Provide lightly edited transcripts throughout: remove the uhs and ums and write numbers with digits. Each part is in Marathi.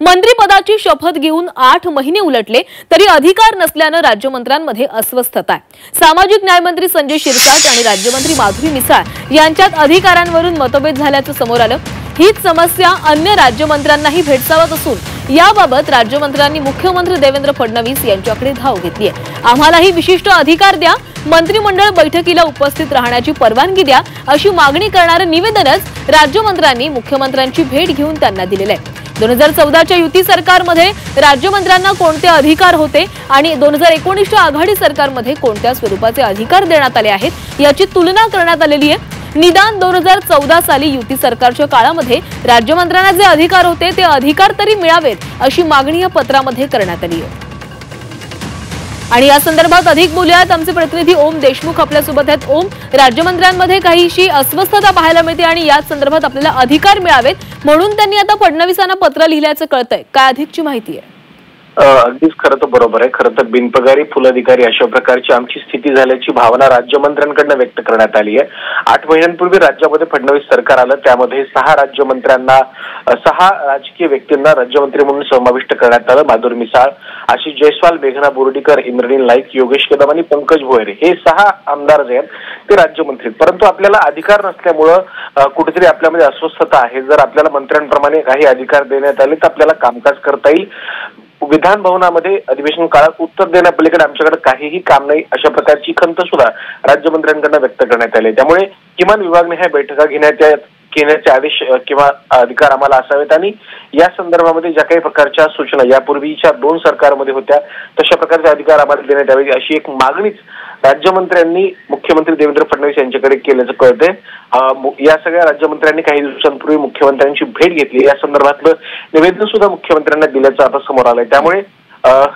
मंत्रिपदाची शपथ घेऊन 8 महिने उलटले तरी अधिकार नसल्याने राज्यमंत्र्यांमध्ये अस्वस्थता आहे। सामाजिक न्याय मंत्री संजय शिरसाट आणि राज्यमंत्री माधुरी मिसाळ यांच्यात अधिकारांवरून मतभेद झाल्याचं समोर आलं। हीच समस्या अन्य राज्यमंत्र्यांनाही भेडसावत असून याबाबत राज्यमंत्र्यांनी मुख्यमंत्री देवेंद्र फडणवीस यांच्याकडे धाव घेतली आहे। आम्हालाही विशिष्ट अधिकार द्या, मंत्रिमंडळ बैठकीला उपस्थित राहण्याची परवानगी द्या अशी मागणी करणारे निवेदनच राज्यमंत्र्यांनी मुख्यमंत्र्यांची भेट घेऊन त्यांना दिलेले आहे। 2014च्या युती सरकारमध्ये राज्यमंत्र्यांना कोणते अधिकार होते आणि 2019च्या आघाडी सरकारमध्ये कोणत्या स्वरूपाचे अधिकार देण्यात आले आहेत याची तुलना करण्यात आलेली आहे। निदान 2014 साली युती सरकारच्या काळामध्ये राज्यमंत्र्यांना जे अधिकार होते ते अधिकार तरी मिळावेत अशी मागणी या पत्रामध्ये करण्यात आली आहे। आणि या संदर्भात अधिक बोलूयात आमचे प्रतिनिधी ओम देशमुख आपल्यासोबत आहेत। ओम, राज्यमंत्र्यांमध्ये काहीशी अस्वस्थता पाहायला मिळते आणि याच संदर्भात आपल्याला अधिकार मिळावेत म्हणून त्यांनी आता फडणवीसांना पत्र लिहिल्याचं कळतंय, काय अधिकची माहिती आहे? अगदीच खरं तर बरोबर आहे। खरं तर बिनपगारी फुल अधिकारी अशा प्रकारची आमची स्थिती झाल्याची भावना राज्यमंत्र्यांकडून व्यक्त करण्यात आली आहे। 8 महिन्यांपूर्वी राज्यामध्ये फडणवीस सरकार आलं, त्यामध्ये 6 राज्यमंत्र्यांना 6 राजकीय व्यक्तींना राज्यमंत्री म्हणून समाविष्ट करण्यात आलं। माधुरी मिसाळ, आशिष जयस्वाल, मेघना बोर्डीकर, इंद्रनील नाईक, योगेश कदम आणि पंकज भोयर हे 6 आमदार जे आहेत ते राज्यमंत्री, परंतु आपल्याला अधिकार नसल्यामुळं कुठेतरी आपल्यामध्ये अस्वस्थता आहे। जर आपल्याला मंत्र्यांप्रमाणे काही अधिकार देण्यात आले तर आपल्याला कामकाज करता येईल। विधान भवनामध्ये अधिवेशन काळात उत्तर देण्यापलीकडे आमच्याकडे काहीही काम नाही अशा प्रकारची खंत सुद्धा राज्यमंत्र्यांकडून व्यक्त करण्यात आली। त्यामुळे किमान विभागनिहाय बैठका घेण्याचे आदेश किंवा अधिकार आम्हाला असावेत आणि या संदर्भामध्ये ज्या काही प्रकारच्या सूचना यापूर्वीच्या 2 सरकारमध्ये होत्या तशा प्रकारचे अधिकार आम्हाला देण्यात यावे अशी एक मागणीच राज्यमंत्र्यांनी मुख्यमंत्री देवेंद्र फडणवीस यांच्याकडे केल्याचं कळतंय। या सगळ्या राज्यमंत्र्यांनी काही दिवसांपूर्वी मुख्यमंत्र्यांची भेट घेतली, या संदर्भातलं निवेदन सुद्धा मुख्यमंत्र्यांना दिल्याचं आता समोर आलंय। त्यामुळे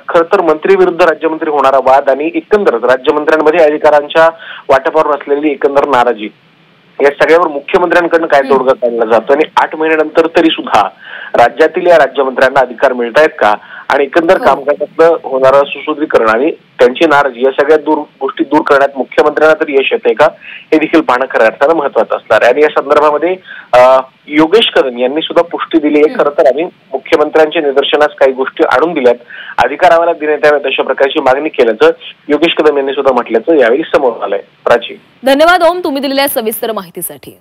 खरं तर मंत्री विरुद्ध राज्यमंत्री होणारा वाद आणि एकंदरच राज्यमंत्र्यांमध्ये अधिकारांच्या वाटपावर असलेली एकंदर नाराजी या सगळ्यावर मुख्यमंत्र्यांकडून काय तोडगा काढला जातो आणि 8 महिन्यानंतर तरी सुद्धा राज्यातील या राज्यमंत्र्यांना अधिकार मिळत आहेत का आणि एकंदर कामकाजातलं होणारं सुसूत्रीकरण आणि त्यांची नाराजी या सगळ्या गोष्टी दूर करण्यात मुख्यमंत्र्यांना तरी यश येते का हे देखील पाहणं खऱ्या अर्थानं महत्वाचं असणार आहे। आणि या संदर्भामध्ये योगेश कदम यांनी सुद्धा पुष्टी दिली आहे। खरं तर आम्ही मुख्यमंत्र्यांच्या निदर्शनास काही गोष्टी आणून दिल्यात, अधिकार आम्हाला देण्यात यावेत अशा प्रकारची मागणी केल्याचं योगेश कदम यांनी सुद्धा म्हटल्याचं यावेळी समोर आलंय। प्राची, धन्यवाद ओम, तुम्ही दिलेल्या सविस्तर माहितीसाठी।